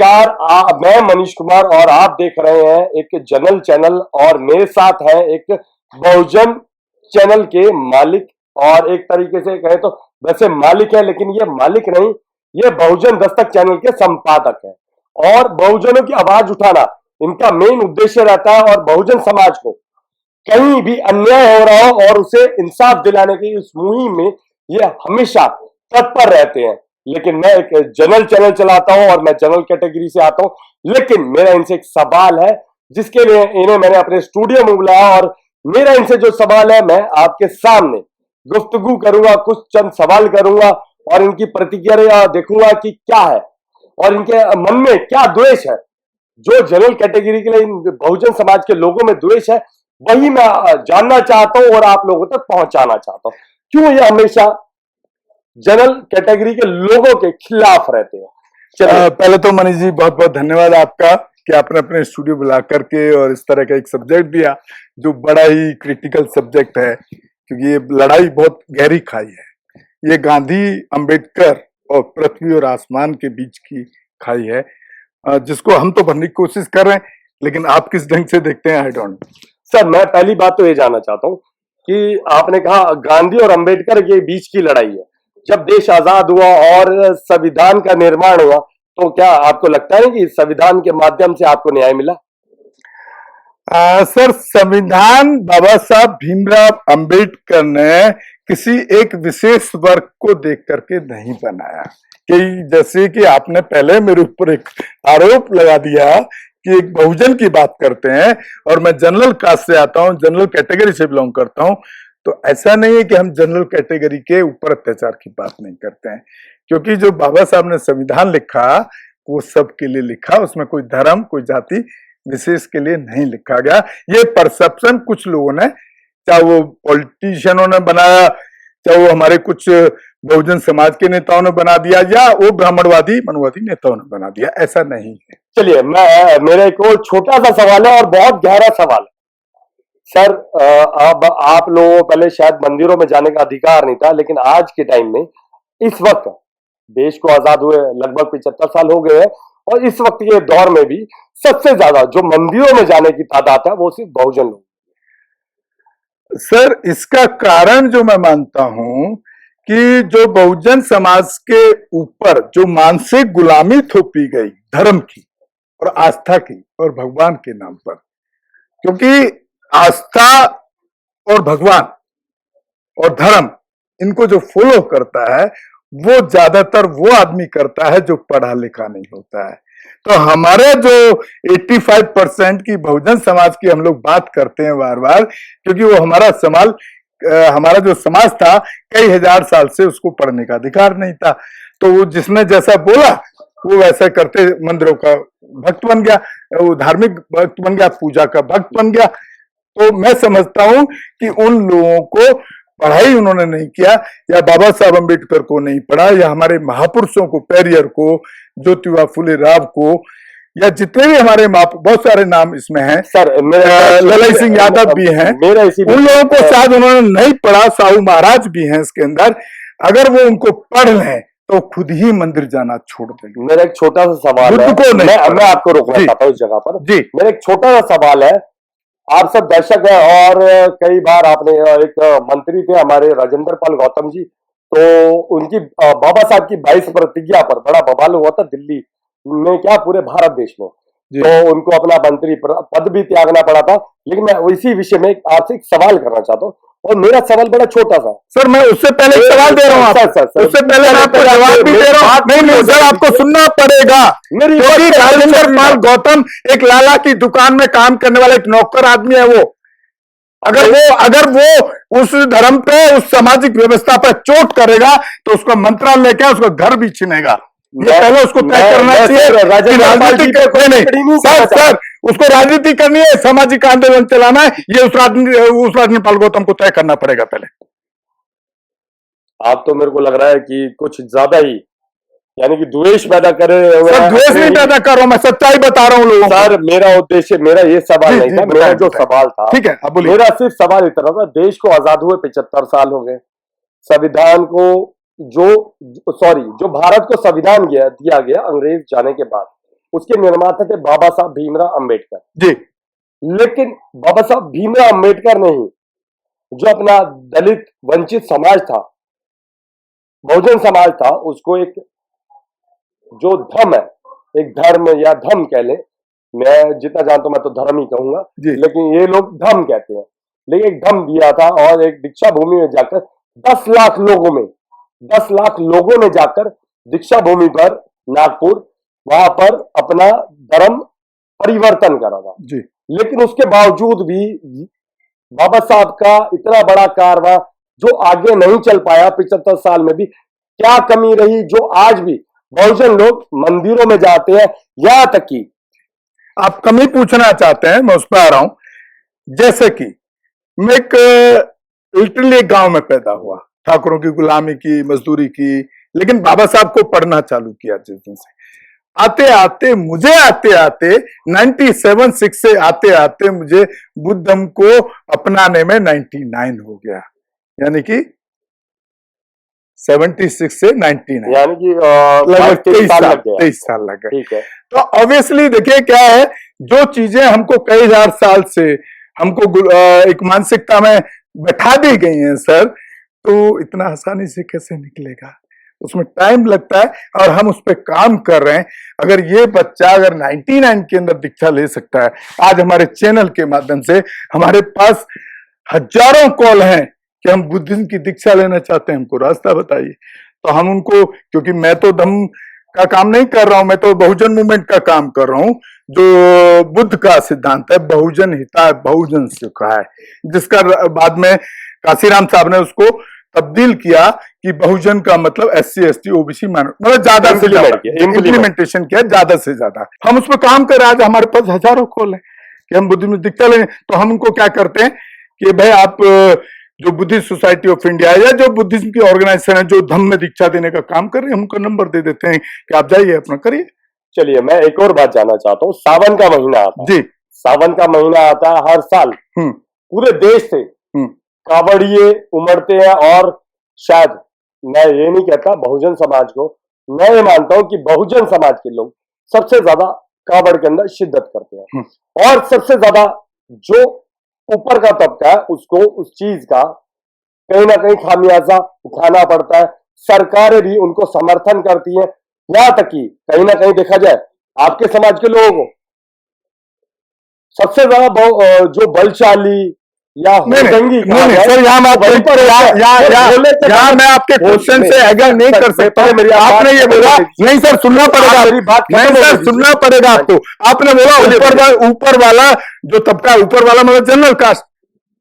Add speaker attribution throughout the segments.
Speaker 1: नमस्कार, मैं मनीष कुमार और आप देख रहे हैं एक जनरल चैनल और मेरे साथ है एक बहुजन चैनल के मालिक और एक तरीके से कहे तो वैसे मालिक है लेकिन ये मालिक नहीं, ये बहुजन दस्तक चैनल के संपादक है और बहुजनों की आवाज उठाना इनका मेन उद्देश्य रहता है और बहुजन समाज को कहीं भी अन्याय हो रहा हो और उसे इंसाफ दिलाने की इस मुहिम में ये हमेशा तत्पर रहते हैं। लेकिन मैं एक जनरल चैनल चलाता हूं और मैं जनरल कैटेगरी से आता हूं, लेकिन मेरा इनसे एक सवाल है जिसके लिए इन्हें मैंने अपने स्टूडियो में बुलाया और मेरा इनसे जो सवाल है मैं आपके सामने गुफ्तगू करूंगा, कुछ चंद सवाल करूंगा और इनकी प्रतिक्रिया देखूंगा कि क्या है और इनके मन में क्या द्वेष है। जो जनरल कैटेगरी के लिए इन बहुजन समाज के लोगों में द्वेष है वही मैं जानना चाहता हूं और आप लोगों तक पहुंचाना चाहता हूं। क्यों ये हमेशा जनरल कैटेगरी के लोगों के खिलाफ रहते हैं?
Speaker 2: पहले तो मनीष जी बहुत बहुत धन्यवाद आपका कि आपने अपने स्टूडियो बुला करके और इस तरह का एक सब्जेक्ट दिया जो बड़ा ही क्रिटिकल सब्जेक्ट है, क्योंकि ये लड़ाई बहुत गहरी खाई है। ये गांधी, अंबेडकर और पृथ्वी और आसमान के बीच की खाई है, जिसको हम तो भरने की कोशिश कर रहे हैं, लेकिन आप किस ढंग से देखते हैं? I don't.
Speaker 1: सर, मैं पहली बात तो ये जानना चाहता हूं कि आपने कहा गांधी और अंबेडकर के बीच की लड़ाई है। जब देश आजाद हुआ और संविधान का निर्माण हुआ तो क्या आपको लगता है कि संविधान के माध्यम से आपको न्याय मिला?
Speaker 2: सर, संविधान बाबा साहब भीमराव अंबेडकर ने किसी एक विशेष वर्ग को देख करके नहीं बनाया। कि जैसे कि आपने पहले मेरे ऊपर एक आरोप लगा दिया कि एक बहुजन की बात करते हैं और मैं जनरल कास्ट से आता हूं, जनरल कैटेगरी से बिलोंग करता हूं, तो ऐसा नहीं है कि हम जनरल कैटेगरी के ऊपर अत्याचार की बात नहीं करते हैं, क्योंकि जो बाबा साहब ने संविधान लिखा वो सबके लिए लिखा, उसमें कोई धर्म, कोई जाति विशेष के लिए नहीं लिखा गया। ये परसेप्शन कुछ लोगों ने, चाहे वो पॉलिटिशियनों ने बनाया, चाहे वो हमारे कुछ बहुजन समाज के नेताओं ने बना दिया, या वो ब्राह्मणवादी मनुवादी नेताओं ने बना दिया, ऐसा नहीं है।
Speaker 1: चलिए, मेरा एक और छोटा सा सवाल है और बहुत गहरा सवाल है। सर, अब आप लोगों को पहले शायद मंदिरों में जाने का अधिकार नहीं था, लेकिन आज के टाइम में इस वक्त देश को आजाद हुए लगभग 75 साल हो गए हैं और इस वक्त के दौर में भी सबसे ज्यादा जो मंदिरों में जाने की तादाद है वो सिर्फ बहुजन लोग।
Speaker 2: सर, इसका कारण जो मैं मानता हूं कि जो बहुजन समाज के ऊपर जो मानसिक गुलामी थोपी गई धर्म की और आस्था की और भगवान के नाम पर, क्योंकि आस्था और भगवान और धर्म इनको जो फॉलो करता है वो ज्यादातर वो आदमी करता है जो पढ़ा लिखा नहीं होता है। तो हमारे जो 85% की बहुजन समाज की हम लोग बात करते हैं बार बार, क्योंकि वो हमारा जो समाज था कई हजार साल से उसको पढ़ने का अधिकार नहीं था, तो वो जिसने जैसा बोला वो वैसा करते मंदिरों का भक्त बन गया, वो धार्मिक भक्त बन गया, पूजा का भक्त बन गया। तो मैं समझता हूं कि उन लोगों को पढ़ाई उन्होंने नहीं किया, या बाबा साहब अंबेडकर को नहीं पढ़ा, या हमारे महापुरुषों को, पेरियर को, ज्योतिबा फुले राव को, या जितने भी हमारे बहुत सारे नाम इसमें हैं,
Speaker 1: सर,
Speaker 2: ललाई सिंह यादव भी हैं, उन लोगों को शायद उन्होंने नहीं पढ़ा, साहू महाराज भी हैं इसके अंदर। अगर वो उनको पढ़ लें तो खुद ही मंदिर जाना छोड़ देंगे।
Speaker 1: मेरा एक छोटा सा सवाल है, मैं आपको रोकना चाहता हूँ इस जगह पर जी। मेरा एक छोटा सा सवाल है, आप सब दर्शक है और कई बार आपने एक मंत्री थे हमारे राजेंद्र पाल गौतम जी, तो उनकी बाबा साहब की 22 प्रतिज्ञा पर बड़ा बवाल हुआ था दिल्ली में, क्या पूरे भारत देश में, तो उनको अपना मंत्री पद भी त्यागना पड़ा था। लेकिन मैं इसी विषय में आपसे एक सवाल करना चाहता हूँ और मेरा सवाल बड़ा छोटा सा।
Speaker 2: सर, मैं उससे पहले एक सवाल दे रहा हूँ आपको, उससे पहले मैं आपको जवाब भी दे रहा हूँ। नहीं सर, आपको सुनना पड़ेगा, क्योंकि राजेंद्र पाल गौतम एक लाला की दुकान में काम करने वाला एक नौकर आदमी है। वो अगर वो उस धर्म पे, उस सामाजिक व्यवस्था पर चोट करेगा तो उसको मंत्रालय क्या, उसका घर भी छीनेगा। ये पहले उसको तय करना चाहिए। राजनीति नहीं सर, उसको राजनीति करनी है, सामाजिक आंदोलन चलाना है, ये उस राजेंद्र पाल गौतम को तय करना पड़ेगा पहले।
Speaker 1: आप तो मेरे को लग रहा है कि कुछ ज्यादा ही, यानी कि द्वेष पैदा करे।
Speaker 2: द्वेष नहीं पैदा कर रहा हूं, मैं सच्चाई बता रहा हूं लोगों को।
Speaker 1: सर, मेरा उद्देश्य, मेरा ये सवाल नहीं था, मेरा जो सवाल था,
Speaker 2: ठीक है, अब बोलिए।
Speaker 1: मेरा सिर्फ सवाल इतना था, देश को आजाद हुए 75 साल हो गए, संविधान को जो भारत को संविधान दिया गया अंग्रेज जाने के बाद, उसके निर्माता थे बाबा साहब भीमराव अंबेडकर
Speaker 2: जी।
Speaker 1: लेकिन बाबा साहब भीमराव अंबेडकर ने ही जो अपना दलित वंचित समाज था, बहुजन समाज था, उसको एक जो धर्म है, एक धर्म या धर्म कह ले, मैं जितना जानता हूं मैं तो धर्म ही कहूंगा, लेकिन ये लोग धर्म कहते हैं, लेकिन एक धर्म दिया था और एक दीक्षा भूमि में जाकर 10 लाख लोगों ने जाकर दीक्षा भूमि पर नागपुर वहां पर अपना धर्म परिवर्तन करा था। लेकिन उसके बावजूद भी बाबा साहब का इतना बड़ा कारवां जो आगे नहीं चल पाया 75 साल में भी, क्या कमी रही जो आज भी बहुजन लोग मंदिरों में जाते हैं, यहां तक कि
Speaker 2: आप कमी पूछना चाहते हैं, मैं उस पर आ रहा हूं। जैसे कि मैं एक लिटरली गांव में पैदा हुआ, ठाकुरों की गुलामी की, मजदूरी की, लेकिन बाबा साहब को पढ़ना चालू किया जिस दिन से, आते आते 97-6 से आते आते मुझे बुद्धम को अपनाने में 99 हो गया, यानी कि 76 से 99,
Speaker 1: यानी कि
Speaker 2: लगभग 23 साल लग गए।
Speaker 1: ठीक है।
Speaker 2: तो ऑब्वियसली देखिए क्या है, जो चीजें हमको कई हजार साल से हमको एक मानसिकता में बैठा दी गई हैं सर, तो इतना आसानी से कैसे निकलेगा, उसमें टाइम लगता है और हम उस पर काम कर रहे हैं। अगर ये बच्चा अगर 99 के अंदर दीक्षा ले सकता है, आज हमारे चैनल के माध्यम से हमारे पास हजारों कॉल हैं कि हम बुद्धिज्म की दीक्षा लेना चाहते हैं, हमको रास्ता बताइए। तो हम उनको, क्योंकि मैं तो धम्म का काम नहीं कर रहा हूं, मैं तो बहुजन मूवमेंट का काम कर रहा हूं, जो बुद्ध का सिद्धांत है, बहुजन हिताय बहुजन सुखाय, जिसका बाद में काशीराम साहब ने उसको तब्दील किया कि बहुजन का मतलब SC ST OBC मतलब ज्यादा से ज्यादा इम्प्लीमेंटेशन किया, ज्यादा से ज्यादा। हम उस पर काम कर रहे हैं, आज हमारे पास हजारों कॉल है कि हम बुद्धिज्म में दीक्षा लें। तो हम उनको क्या करते हैं कि भाई आप जो बुद्धिस्ट सोसाइटी ऑफ इंडिया या जो बुद्धिज्म की ऑर्गेनाइजेशन है जो धम्म में दीक्षा देने का काम कर रहे हैं, हम उनको नंबर दे देते हैं कि आप जाइए अपना करिए।
Speaker 1: चलिए, मैं एक और बात जानना चाहता हूँ। सावन का महीना आता है जी, सावन का महीना आता है हर साल, पूरे देश से कावड़िए उमड़ते हैं और शायद मैं ये नहीं कहता बहुजन समाज को, मैं ये मानता हूं कि बहुजन समाज के लोग सबसे ज्यादा कावड़ के अंदर शिद्दत करते हैं और सबसे ज्यादा जो ऊपर का तबका है उसको उस चीज का कहीं ना कहीं खामियाजा उठाना पड़ता है। सरकारें भी उनको समर्थन करती हैं, यहां तक कि कहीं ना कहीं देखा जाए आपके समाज के लोगों को सबसे ज्यादा जो बलशाली या
Speaker 2: सर, यहाँ मैं आपके क्वेश्चन से एग्री नहीं कर सकता। आपने ये बोला, नहीं सर सुनना पड़ेगा, नहीं सर सुनना पड़ेगा आपको। आपने बोला ऊपर वाला जो तबका, ऊपर वाला मतलब जनरल कास्ट,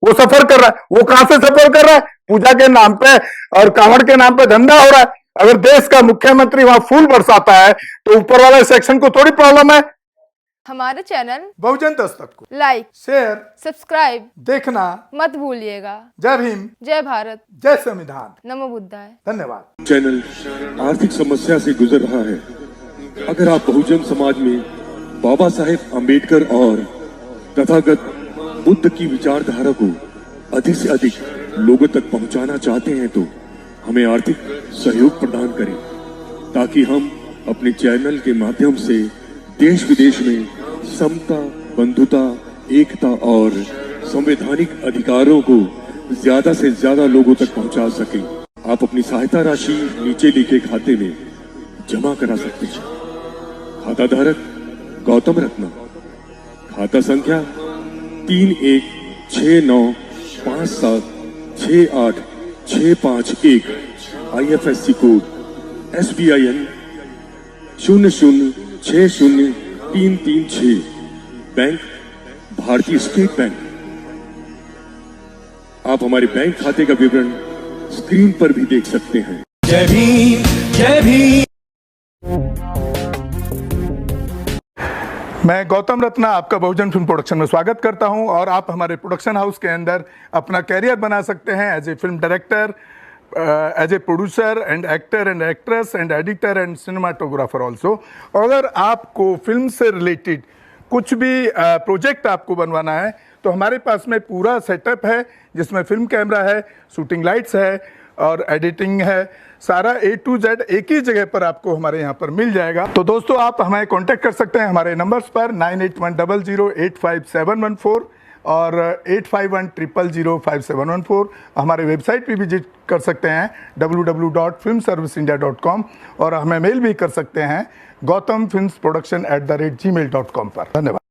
Speaker 2: वो सफर कर रहा है। वो कहां से सफर कर रहा है? पूजा के नाम पे और कांवड़ के नाम पे धंधा हो रहा है। अगर देश का मुख्यमंत्री वहां फूल बरसाता है तो ऊपर वाला सेक्शन को थोड़ी प्रॉब्लम है।
Speaker 3: हमारे चैनल
Speaker 2: बहुजन दस्तक को
Speaker 3: लाइक,
Speaker 2: शेयर,
Speaker 3: सब्सक्राइब
Speaker 2: देखना
Speaker 3: मत भूलिएगा।
Speaker 2: जय भीम,
Speaker 3: जय भारत,
Speaker 2: जय संविधान,
Speaker 3: नमो बुद्धाय।
Speaker 2: धन्यवाद।
Speaker 4: चैनल आर्थिक समस्या से गुजर रहा है। अगर आप बहुजन समाज में बाबा साहेब अम्बेडकर और तथागत बुद्ध की विचारधारा को अधिक से अधिक लोगों तक पहुंचाना चाहते हैं तो हमें आर्थिक सहयोग प्रदान करें, ताकि हम अपने चैनल के माध्यम से देश विदेश में समता, बंधुता, एकता और संवैधानिक अधिकारों को ज्यादा से ज्यादा लोगों तक पहुंचा सकें। आप अपनी सहायता राशि नीचे लिखे खाते में जमा करा सकते हैं। खाता धारक गौतम रत्ना, खाता संख्या 3169576865 IFSC कोड SBIN 0060336, बैंक भारतीय स्टेट बैंक। आप हमारे बैंक खाते का विवरण स्क्रीन पर भी देख सकते हैं।
Speaker 5: जय भीम, जय भीम।
Speaker 2: मैं गौतम रत्ना आपका बहुजन फिल्म प्रोडक्शन में स्वागत करता हूं और आप हमारे प्रोडक्शन हाउस के अंदर अपना कैरियर बना सकते हैं as a film director, as a producer and actor and actress and editor and cinematographer also. अगर आपको फिल्म से रिलेटेड कुछ भी प्रोजेक्ट आपको बनवाना है तो हमारे पास में पूरा सेटअप है, जिसमें फिल्म कैमरा है, शूटिंग लाइट्स है और एडिटिंग है, सारा A to Z एक ही जगह पर आपको हमारे यहाँ पर मिल जाएगा। तो दोस्तों आप हमें कांटेक्ट कर सकते हैं हमारे नंबर्स पर 9810085714 और 8510005714। हमारे वेबसाइट पे विजिट कर सकते हैं www.filmserviceindia.com और हमें मेल भी कर सकते हैं gautamfilmsproduction@gmail.com पर। धन्यवाद।